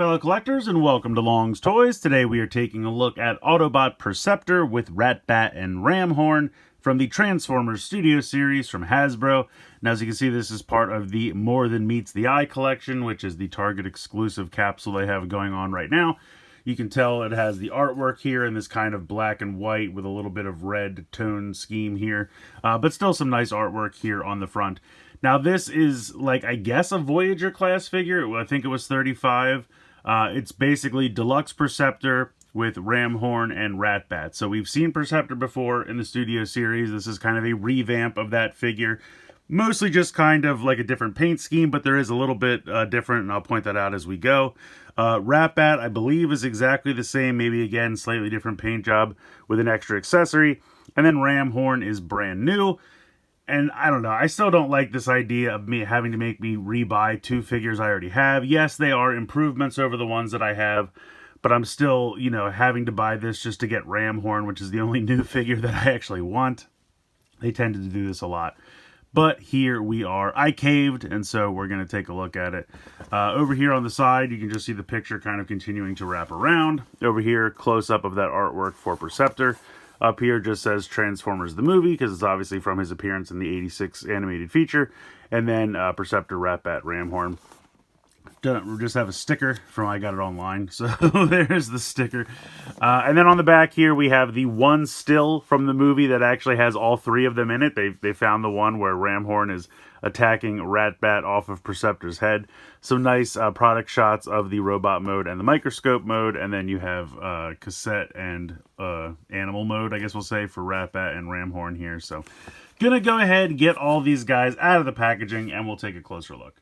fellow collectors, and welcome to Long's Toys. Today we are taking a look at Autobot Perceptor with RatBat and Ramhorn from the Transformers Studio Series from Hasbro. Now, as you can see, this is part of the More Than Meets the Eye collection, which is the Target exclusive capsule they have going on right now. You can tell it has the artwork here in this kind of black and white with a little bit of red tone scheme here, but still some nice artwork here on the front. Now, this is, like, I guess a Voyager class figure. I think it was 35. It's basically Deluxe Perceptor with Ramhorn and RatBat. So we've seen Perceptor before in the Studio Series. This is kind of a revamp of that figure. Mostly just kind of like a different paint scheme, but there is a little bit different, and I'll point that out as we go. RatBat, I believe, is exactly the same. Maybe, again, slightly different paint job with an extra accessory. And then Ramhorn is brand new. And I don't know, I still don't like this idea of me having to make me rebuy two figures I already have. Yes, they are improvements over the ones that I have, but I'm still, you know, having to buy this just to get Ramhorn, which is the only new figure that I actually want. They tended to do this a lot. But here we are. I caved, and so we're going to take a look at it. Over here on the side, you can just see the picture kind of continuing to wrap around. Over here, close-up of that artwork for Perceptor. Up here just says Transformers the movie, because it's obviously from his appearance in the 86 animated feature. And then Perceptor, RatBat, Ramhorn. We just have a sticker from I got it online. So there's the sticker. And then on the back here, we have the one still from the movie that actually has all three of them in it. They found the one where Ramhorn is attacking RatBat off of Perceptor's head. Some nice product shots of the robot mode and the microscope mode. And then you have cassette and animal mode, I guess we'll say, for RatBat and Ramhorn here. So gonna go ahead, get all these guys out of the packaging, and we'll take a closer look.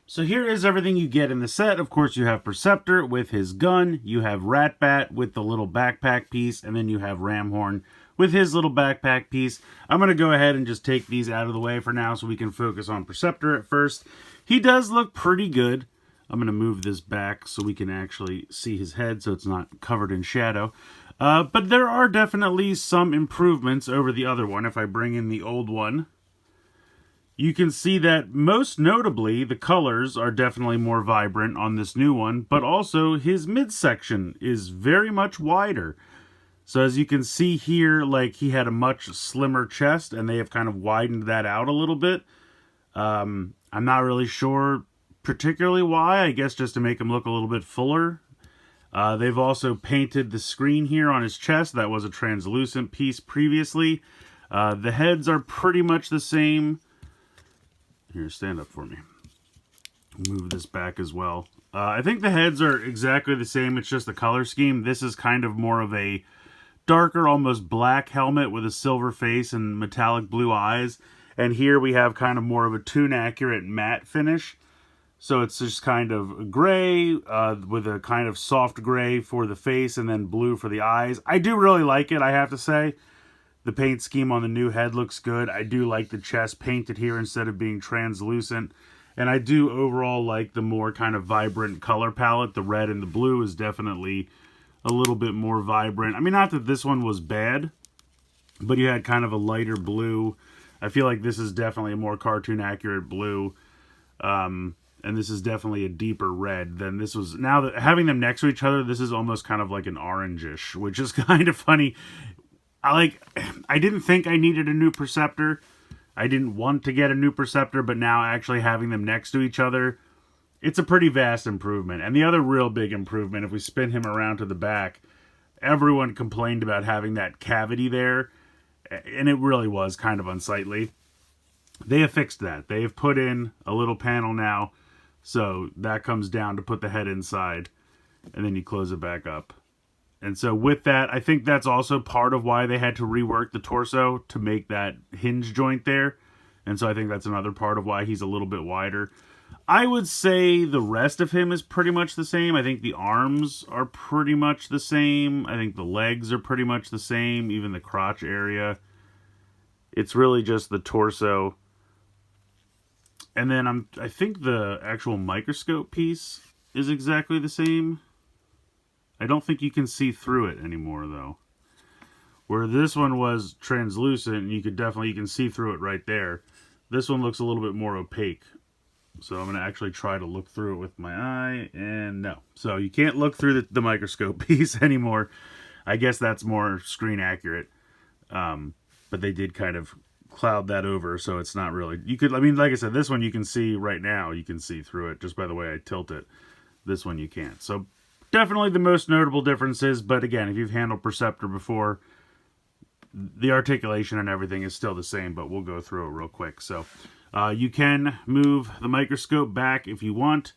So here is everything you get in the set. Of course, you have Perceptor with his gun, you have RatBat with the little backpack piece, and then you have Ramhorn with his little backpack piece. I'm going to go ahead and just take these out of the way for now so we can focus on Perceptor at first. He does look pretty good. I'm going to move this back so we can actually see his head so it's not covered in shadow. But there are definitely some improvements over the other one. If I bring in the old one, you can see that most notably the colors are definitely more vibrant on this new one, but also his midsection is very much wider. So as you can see here, like, he had a much slimmer chest, and they have kind of widened that out a little bit. I'm not really sure particularly why. I guess just to make him look a little bit fuller. They've also painted the screen here on his chest. That was a translucent piece previously. The heads are pretty much the same. Here, stand up for me. Move this back as well. I think the heads are exactly the same. It's just the color scheme. This is kind of more of a darker, almost black helmet with a silver face and metallic blue eyes. And here we have kind of more of a tune-accurate matte finish. So it's just kind of gray with a kind of soft gray for the face and then blue for the eyes. I do really like it, I have to say. The paint scheme on the new head looks good. I do like the chest painted here instead of being translucent. And I do overall like the more kind of vibrant color palette. The red and the blue is definitely a little bit more vibrant. I mean, not that this one was bad, but you had kind of a lighter blue. I feel like this is definitely a more cartoon accurate blue. And this is definitely a deeper red than this was. Now that having them next to each other, this is almost kind of like an orangish, which is kind of funny. I didn't think I needed a new Perceptor. I didn't want to get a new Perceptor, but now actually having them next to each other, it's a pretty vast improvement. And the other real big improvement, if we spin him around to the back, everyone complained about having that cavity there, and it really was kind of unsightly. They have fixed that. They have put in a little panel now, so that comes down to put the head inside, and then you close it back up. And so with that, I think that's also part of why they had to rework the torso to make that hinge joint there. And so I think that's another part of why he's a little bit wider. I would say the rest of him is pretty much the same. I think the arms are pretty much the same. I think the legs are pretty much the same, even the crotch area. It's really just the torso. And then I think the actual microscope piece is exactly the same. I don't think you can see through it anymore, though. Where this one was translucent, and you can see through it right there. This one looks a little bit more opaque. So I'm going to actually try to look through it with my eye, and no. So you can't look through the microscope piece anymore. I guess that's more screen accurate. But they did kind of cloud that over, so it's not really... You could, I mean, like I said, this one you can see right now. You can see through it just by the way I tilt it. This one you can't. So definitely the most notable differences, but again, if you've handled Perceptor before, the articulation and everything is still the same, but we'll go through it real quick. So you can move the microscope back if you want.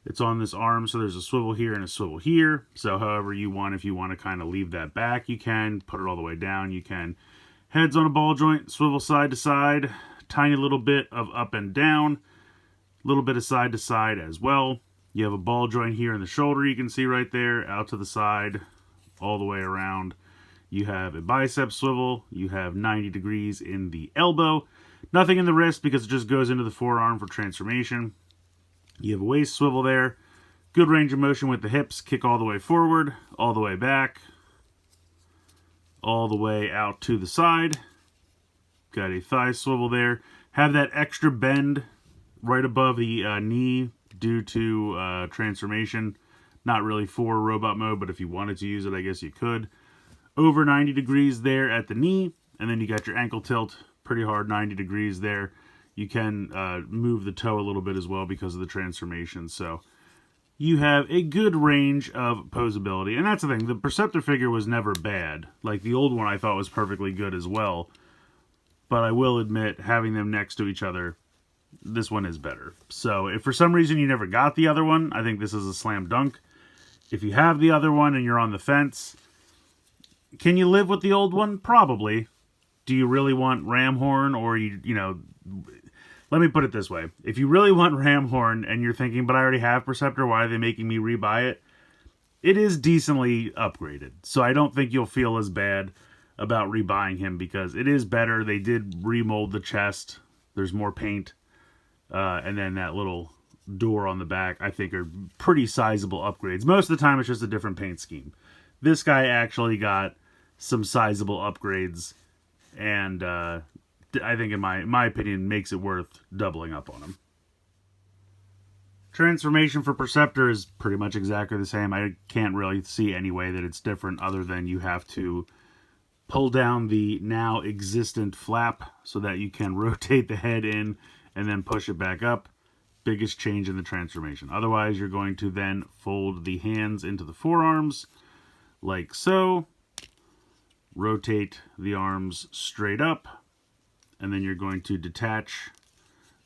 It's on this arm, so there's a swivel here and a swivel here. So however you want, if you want to kind of leave that back, you can. Put it all the way down, you can. Heads on a ball joint, swivel side to side. Tiny little bit of up and down. A little bit of side to side as well. You have a ball joint here in the shoulder, you can see right there, out to the side, all the way around. You have a bicep swivel. You have 90 degrees in the elbow. Nothing in the wrist because it just goes into the forearm for transformation. You have a waist swivel there. Good range of motion with the hips. Kick all the way forward, all the way back, all the way out to the side. Got a thigh swivel there. Have that extra bend right above the knee due to transformation. Not really for robot mode, but if you wanted to use it, I guess you could. Over 90 degrees there at the knee, and then you got your ankle tilt pretty hard, 90 degrees there. You can move the toe a little bit as well because of the transformation. So you have a good range of posability. And that's the thing, the Perceptor figure was never bad. Like the old one I thought was perfectly good as well. But I will admit, having them next to each other, this one is better. So if for some reason you never got the other one, I think this is a slam dunk. If you have the other one and you're on the fence, can you live with the old one? Probably. Do you really want Ramhorn, or you know, let me put it this way. If you really want Ramhorn and you're thinking, but I already have Perceptor, why are they making me rebuy it? It is decently upgraded. So I don't think you'll feel as bad about rebuying him because it is better. They did remold the chest. There's more paint. And then that little door on the back, I think, are pretty sizable upgrades. Most of the time, it's just a different paint scheme. This guy actually got some sizable upgrades, and I think, in my opinion, makes it worth doubling up on him. Transformation for Perceptor is pretty much exactly the same. I can't really see any way that it's different other than you have to pull down the now existent flap so that you can rotate the head in and then push it back up. Biggest change in the transformation. Otherwise, you're going to then fold the hands into the forearms like so. Rotate the arms straight up, and then you're going to detach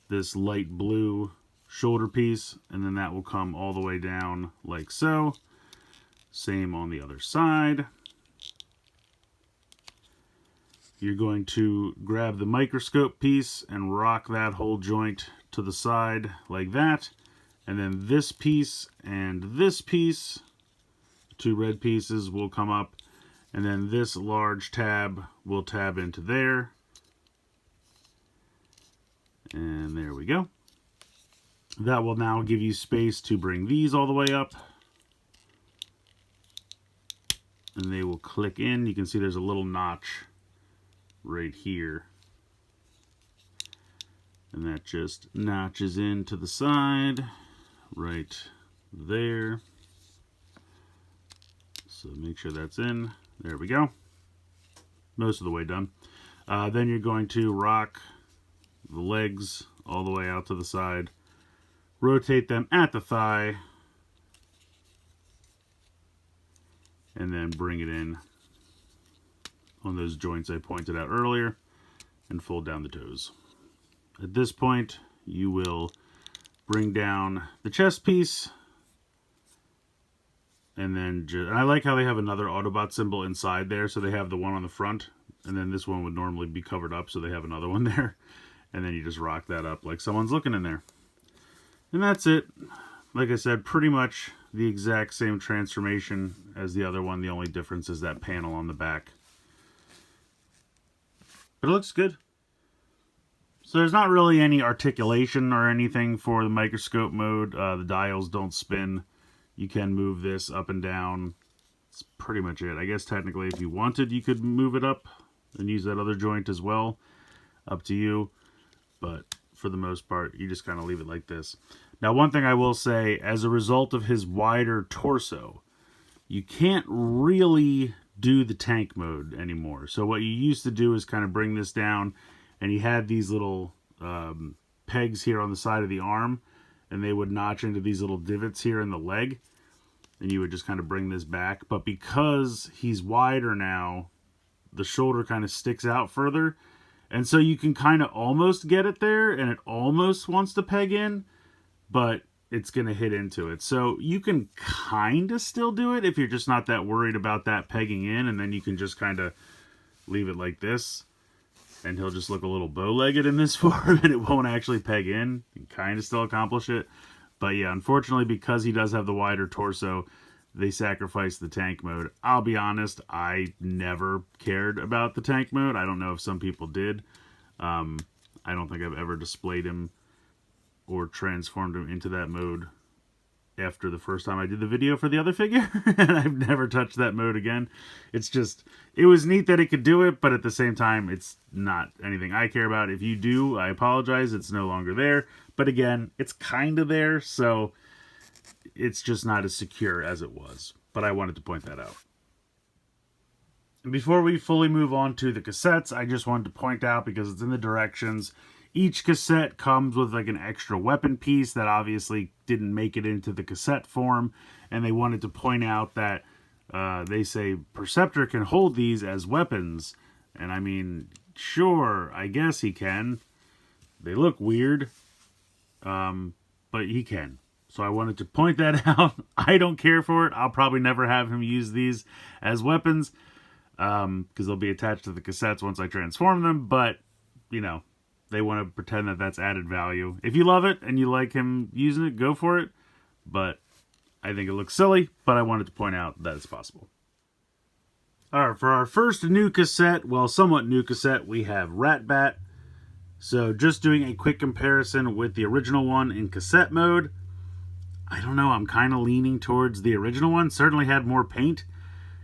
this light blue shoulder piece, and then that will come all the way down like so. Same on the other side. You're going to grab the microscope piece and rock that whole joint to the side like that. And then this piece and this piece, two red pieces, will come up. And then this large tab will tab into there. And there we go. That will now give you space to bring these all the way up. And they will click in. You can see there's a little notch right here, and that just notches into the side right there. So make sure that's in. There we go. Most of the way done. Then you're going to rock the legs all the way out to the side, rotate them at the thigh, and then bring it in on those joints I pointed out earlier, and fold down the toes. At this point, you will bring down the chest piece, and then and I like how they have another Autobot symbol inside there, so they have the one on the front, and then this one would normally be covered up, so they have another one there, and then you just rock that up like someone's looking in there. And that's it. Like I said, pretty much the exact same transformation as the other one. The only difference is that panel on the back. But it looks good. So there's not really any articulation or anything for the microscope mode. The dials don't spin. You can move this up and down. That's pretty much it. I guess technically if you wanted, you could move it up and use that other joint as well. Up to you. But for the most part. You just kind of leave it like this. Now, one thing I will say, as a result of his wider torso, you can't really do the tank mode anymore. So what you used to do is kind of bring this down, and you had these little pegs here on the side of the arm, and they would notch into these little divots here in the leg, and you would just kind of bring this back. But because he's wider now, the shoulder kind of sticks out further, and so you can kind of almost get it there, and it almost wants to peg in, but it's going to hit into it. So you can kind of still do it if you're just not that worried about that pegging in, and then you can just kind of leave it like this, and he'll just look a little bow-legged in this form, and it won't actually peg in. You can kind of still accomplish it. But yeah, unfortunately, because he does have the wider torso, they sacrificed the tank mode. I'll be honest, I never cared about the tank mode. I don't know if some people did. I don't think I've ever displayed him or transformed him into that mode after the first time I did the video for the other figure, and I've never touched that mode again. It's just, it was neat that it could do it, but at the same time, it's not anything I care about. If you do, I apologize, it's no longer there. But again, it's kind of there, so it's just not as secure as it was. But I wanted to point that out. And before we fully move on to the cassettes, I just wanted to point out, because it's in the directions, each cassette comes with like an extra weapon piece that obviously didn't make it into the cassette form, and they wanted to point out that they say Perceptor can hold these as weapons, and I mean, sure, I guess he can. They look weird, but he can. So I wanted to point that out. I don't care for it. I'll probably never have him use these as weapons, because they'll be attached to the cassettes once I transform them, but, you know, they want to pretend that that's added value. If you love it and you like him using it, go for it. But I think it looks silly, but I wanted to point out that it's possible. Alright, for our first new cassette, well, somewhat new cassette, we have RatBat. So just doing a quick comparison with the original one in cassette mode. I don't know, I'm kind of leaning towards the original one. Certainly had more paint,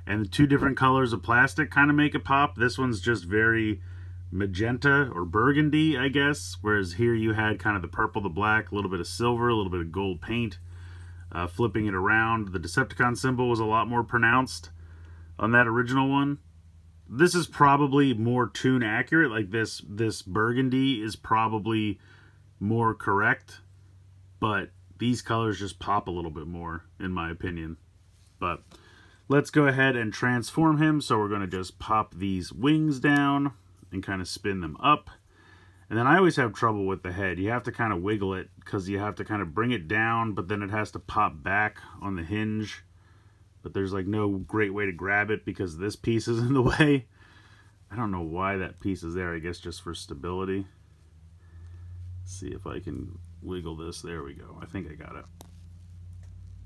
and the two different colors of plastic kind of make it pop. This one's just very magenta or burgundy, I guess, whereas here you had kind of the purple, the black, a little bit of silver, a little bit of gold paint. Flipping it around, the Decepticon symbol was a lot more pronounced on that original one. This is probably more tune accurate. Like this burgundy is probably more correct, but these colors just pop a little bit more, in my opinion. But let's go ahead and transform him. So we're going to just pop these wings down and kind of spin them up. And then I always have trouble with the head. You have to kind of wiggle it, because you have to kind of bring it down, but then it has to pop back on the hinge. But there's like no great way to grab it because this piece is in the way. I don't know why that piece is there. I guess just for stability. Let's see if I can wiggle this. There we go. I think I got it.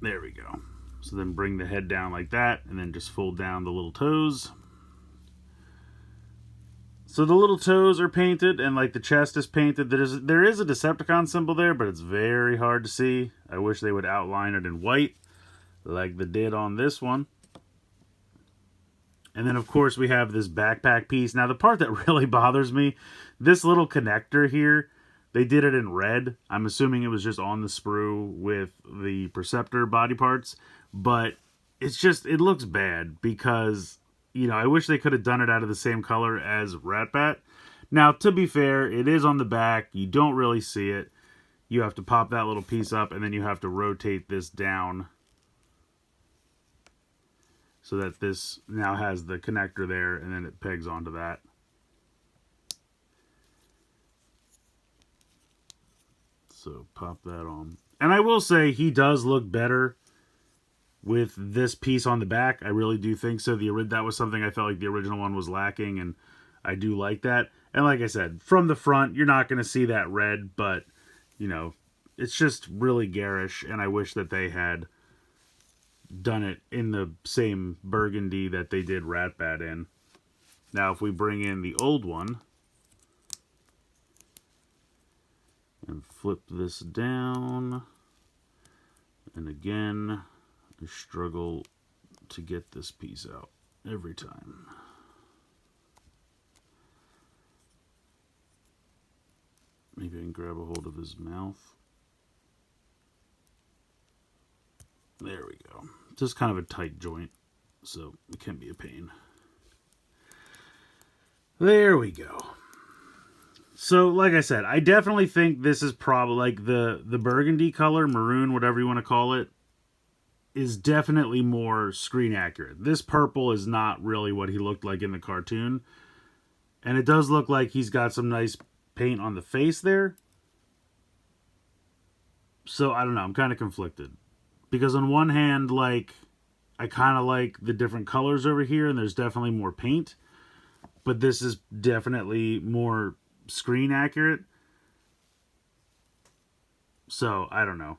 There we go. So then bring the head down like that, and then just fold down the little toes. So the little toes are painted, and like the chest is painted. There is a Decepticon symbol there, but it's very hard to see. I wish they would outline it in white, like they did on this one. And then, of course, we have this backpack piece. Now, the part that really bothers me, this little connector here, they did it in red. I'm assuming it was just on the sprue with the Perceptor body parts. But it's just, it looks bad because, you know, I wish they could have done it out of the same color as RatBat. Now, to be fair, it is on the back. You don't really see it. You have to pop that little piece up, and then you have to rotate this down so that this now has the connector there, and then it pegs onto that. So pop that on. And I will say he does look better with this piece on the back. I really do think so. That was something I felt like the original one was lacking, and I do like that. And like I said, from the front, you're not going to see that red, but, you know, it's just really garish, and I wish that they had done it in the same burgundy that they did RatBat in. Now, if we bring in the old one and flip this down, and again, I struggle to get this piece out every time. Maybe I can grab a hold of his mouth. There we go. Just kind of a tight joint, so it can be a pain. There we go. So, like I said, I definitely think this is probably like the burgundy color, maroon, whatever you want to call it, is definitely more screen accurate. This purple is not really what he looked like in the cartoon. And it does look like he's got some nice paint on the face there. So, I don't know. I'm kind of conflicted. Because on one hand, like, I kind of like the different colors over here, and there's definitely more paint. But this is definitely more screen accurate. So, I don't know.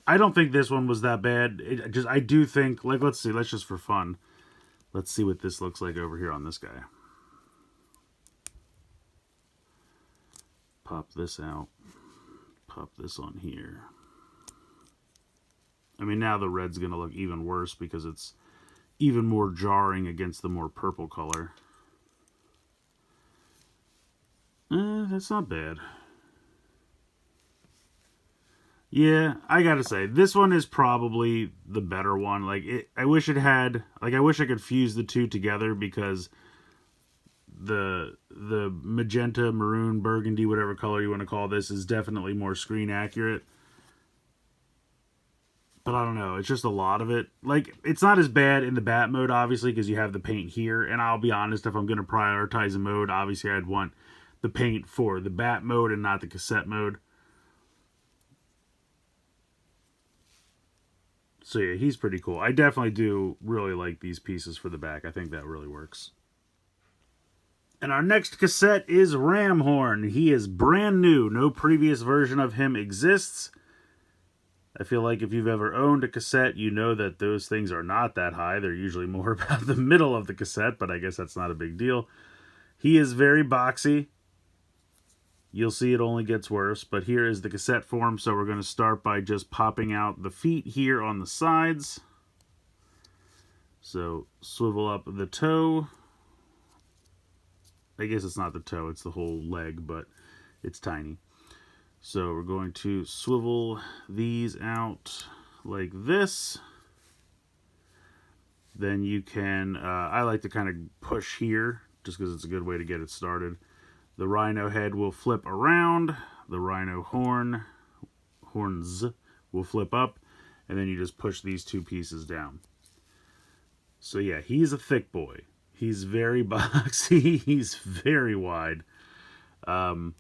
I don't think this one was that bad. I do think, like, let's see. Let's just for fun. Let's see what this looks like over here on this guy. Pop this out. Pop this on here. I mean, now the red's going to look even worse because it's even more jarring against the more purple color. That's not bad. Yeah, I gotta say, this one is probably the better one. Like, I wish it had, like, I wish I could fuse the two together because the magenta, maroon, burgundy, whatever color you want to call this, is definitely more screen accurate. But I don't know, it's just a lot of it. Like, it's not as bad in the bat mode, obviously, because you have the paint here. And I'll be honest, if I'm going to prioritize a mode, obviously I'd want the paint for the bat mode and not the cassette mode. So yeah, he's pretty cool. I definitely do really like these pieces for the back. I think that really works. And our next cassette is Ramhorn. He is brand new. No previous version of him exists. I feel like if you've ever owned a cassette, you know that those things are not that high. They're usually more about the middle of the cassette, but I guess that's not a big deal. He is very boxy. You'll see it only gets worse, but here is the cassette form. So we're going to start by just popping out the feet here on the sides. So swivel up the toe. I guess it's not the toe, it's the whole leg, but it's tiny. So we're going to swivel these out like this. Then you can, I like to kind of push here just because it's a good way to get it started. The rhino head will flip around. The rhino horns will flip up. And then you just push these two pieces down. So yeah, he's a thick boy. He's very boxy. He's very wide. But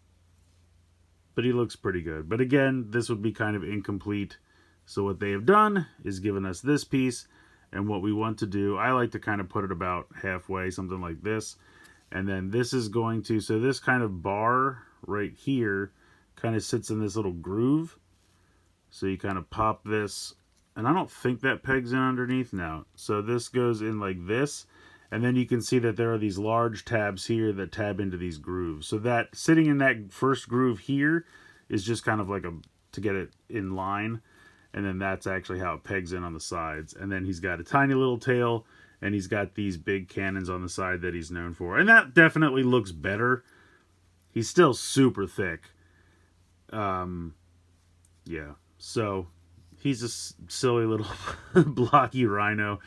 he looks pretty good. But again, this would be kind of incomplete. So what they have done is given us this piece. And what we want to do, I like to kind of put it about halfway, something like this. And then this is going to, so this kind of bar right here kind of sits in this little groove. So you kind of pop this, and I don't think that pegs in underneath now. So this goes in like this, and then you can see that there are these large tabs here that tab into these grooves. So that sitting in that first groove here is just kind of like to get it in line. And then that's actually how it pegs in on the sides. And then he's got a tiny little tail. And he's got these big cannons on the side that he's known for. And that definitely looks better. He's still super thick. Yeah. So, he's a silly little blocky rhino.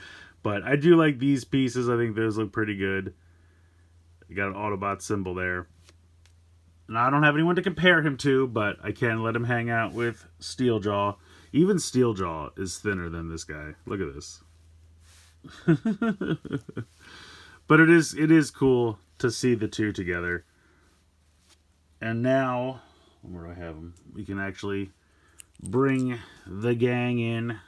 But I do like these pieces. I think those look pretty good. You got an Autobot symbol there. And I don't have anyone to compare him to, but I can let him hang out with Steeljaw. Even Steeljaw is thinner than this guy. Look at this. But it is cool to see the two together. And now, where do I have them? We can actually bring the gang in.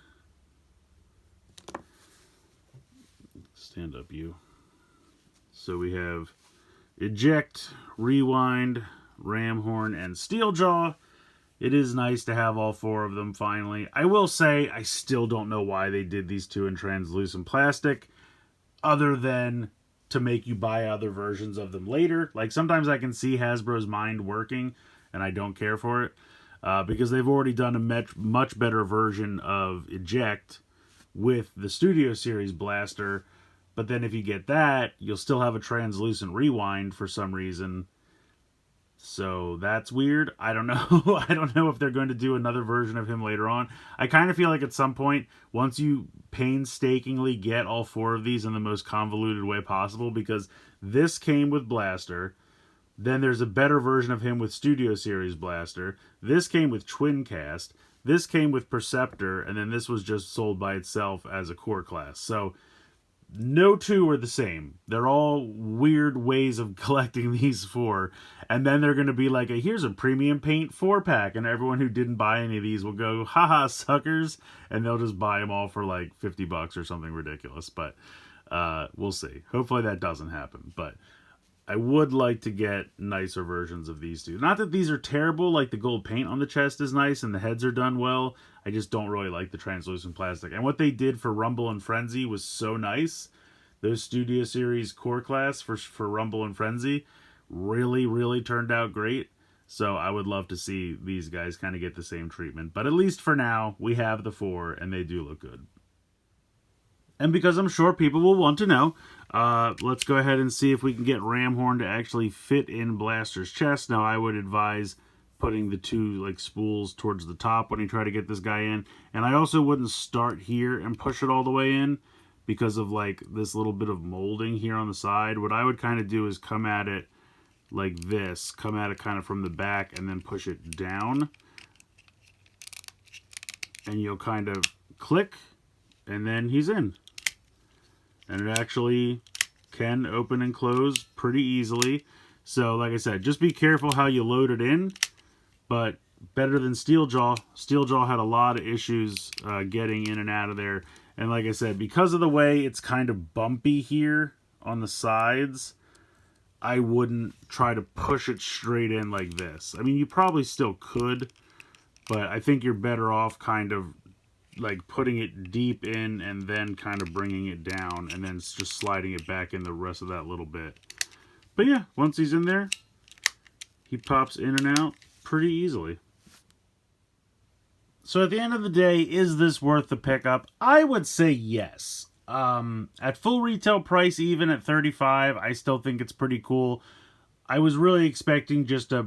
Stand up, you. So we have Eject, Rewind, Ramhorn, and Steeljaw. It is nice to have all four of them finally. I will say, I still don't know why they did these two in translucent plastic, other than to make you buy other versions of them later. Like, sometimes I can see Hasbro's mind working, and I don't care for it, because they've already done a much better version of Eject with the Studio Series blaster, but then if you get that, you'll still have a translucent Rewind for some reason. So that's weird. I don't know. I don't know if they're going to do another version of him later on. I kind of feel like at some point, once you painstakingly get all 4 of these in the most convoluted way possible, because this came with Blaster, then there's a better version of him with Studio Series Blaster, this came with Twin Cast, this came with Perceptor, and then this was just sold by itself as a core class. So no 2 are the same. They're all weird ways of collecting these 4. And then they're going to be like, here's a premium paint 4-pack. And everyone who didn't buy any of these will go, haha, suckers. And they'll just buy them all for like $50 or something ridiculous. But we'll see. Hopefully that doesn't happen. But I would like to get nicer versions of these 2. Not that these are terrible, like the gold paint on the chest is nice and the heads are done well. I just don't really like the translucent plastic. And what they did for Rumble and Frenzy was so nice. Those Studio Series core class for Rumble and Frenzy really, really turned out great. So I would love to see these guys kind of get the same treatment. But at least for now, we have the 4 and they do look good. And because I'm sure people will want to know, let's go ahead and see if we can get Ramhorn to actually fit in Blaster's chest. Now, I would advise putting the 2 like spools towards the top when you try to get this guy in. And I also wouldn't start here and push it all the way in because of like this little bit of molding here on the side. What I would kind of do is come at it like this, come at it kind of from the back and then push it down. And you'll kind of click and then he's in. And it actually can open and close pretty easily. So, like I said, just be careful how you load it in. But better than Steeljaw. Steeljaw had a lot of issues getting in and out of there. And like I said, because of the way it's kind of bumpy here on the sides, I wouldn't try to push it straight in like this. I mean, you probably still could, but I think you're better off kind of like putting it deep in and then kind of bringing it down and then just sliding it back in the rest of that little bit. But yeah, once he's in there, he pops in and out pretty easily. So at the end of the day, is this worth the pickup? I would say yes. At full retail price, even at $35, I still think it's pretty cool. I was really expecting just a,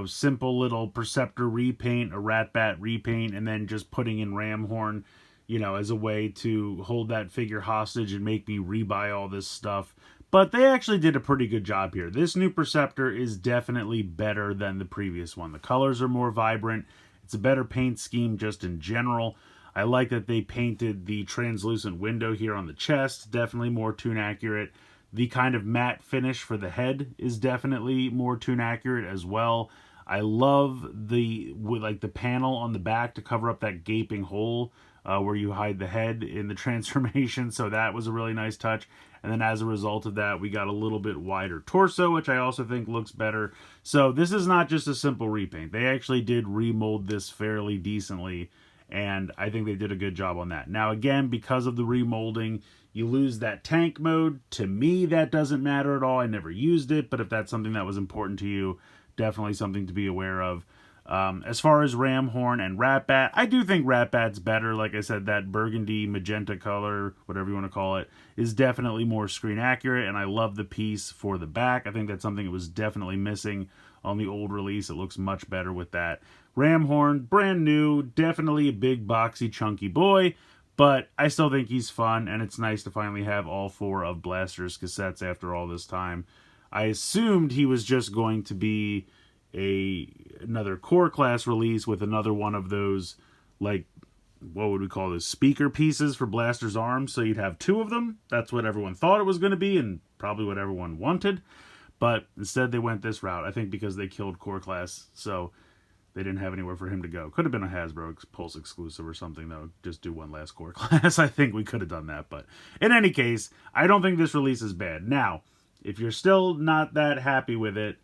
simple little Perceptor repaint, a RatBat repaint, and then just putting in Ramhorn, as a way to hold that figure hostage and make me rebuy all this stuff. But they actually did a pretty good job here. This new Perceptor is definitely better than the previous one. The colors are more vibrant. It's a better paint scheme just in general. I like that they painted the translucent window here on the chest. Definitely more tune accurate. The kind of matte finish for the head is definitely more tune accurate as well. I love the panel on the back to cover up that gaping hole where you hide the head in the transformation. So that was a really nice touch. And then as a result of that, we got a little bit wider torso, which I also think looks better. So this is not just a simple repaint. They actually did remold this fairly decently. And I think they did a good job on that. Now, again, because of the remolding, you lose that tank mode. To me, that doesn't matter at all. I never used it, but if that's something that was important to you, definitely something to be aware of. As far as Ramhorn and RatBat, I do think RatBat's better. Like I said, that burgundy, magenta color, whatever you want to call it, is definitely more screen accurate, and I love the piece for the back. I think that's something that was definitely missing on the old release. It looks much better with that. Ramhorn, brand new, definitely a big, boxy, chunky boy, but I still think he's fun, and it's nice to finally have all 4 of Blaster's cassettes after all this time. I assumed he was just going to be another core class release with another one of those, like, what would we call those, speaker pieces for Blaster's arms, so you'd have 2 of them. That's what everyone thought it was going to be, and probably what everyone wanted. But instead they went this route, I think because they killed core class, so they didn't have anywhere for him to go. Could have been a Hasbro Pulse exclusive or something, though. Just do one last core class. I think we could have done that. But in any case, I don't think this release is bad. Now, if you're still not that happy with it,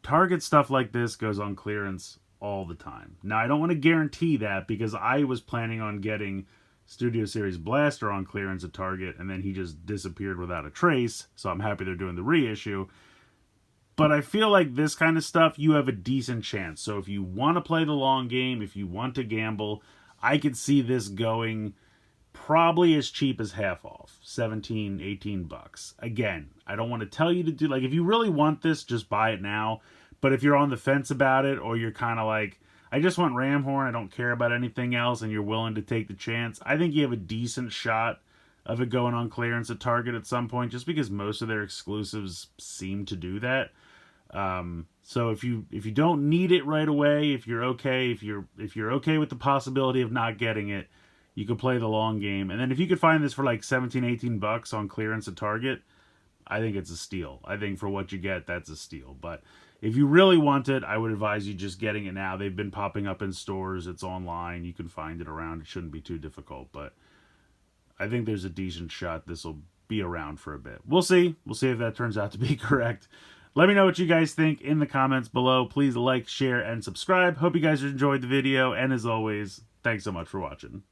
Target stuff like this goes on clearance all the time. Now, I don't want to guarantee that because I was planning on getting Studio Series Blaster on clearance at Target, and then he just disappeared without a trace. So I'm happy they're doing the reissue. But I feel like this kind of stuff, you have a decent chance. So if you want to play the long game, if you want to gamble, I could see this going probably as cheap as half off, 17, 18 bucks. Again, I don't want to tell you to do, like, if you really want this, just buy it now. But if you're on the fence about it, or you're kind of like, I just want Ramhorn, I don't care about anything else, and you're willing to take the chance, I think you have a decent shot of it going on clearance at Target at some point, just because most of their exclusives seem to do that. So if you don't need it right away, if you're okay with the possibility of not getting it, you could play the long game. And then if you could find this for like 17-18 bucks on clearance at Target, I think it's a steal. I think for what you get, that's a steal. But if you really want it, I would advise you just getting it now. They've been popping up in stores. It's online. You can find it around. It shouldn't be too difficult. But I think there's a decent shot this will be around for a bit. We'll see. We'll see if that turns out to be correct. Let me know what you guys think in the comments below. Please like, share, and subscribe. Hope you guys enjoyed the video. And as always, thanks so much for watching.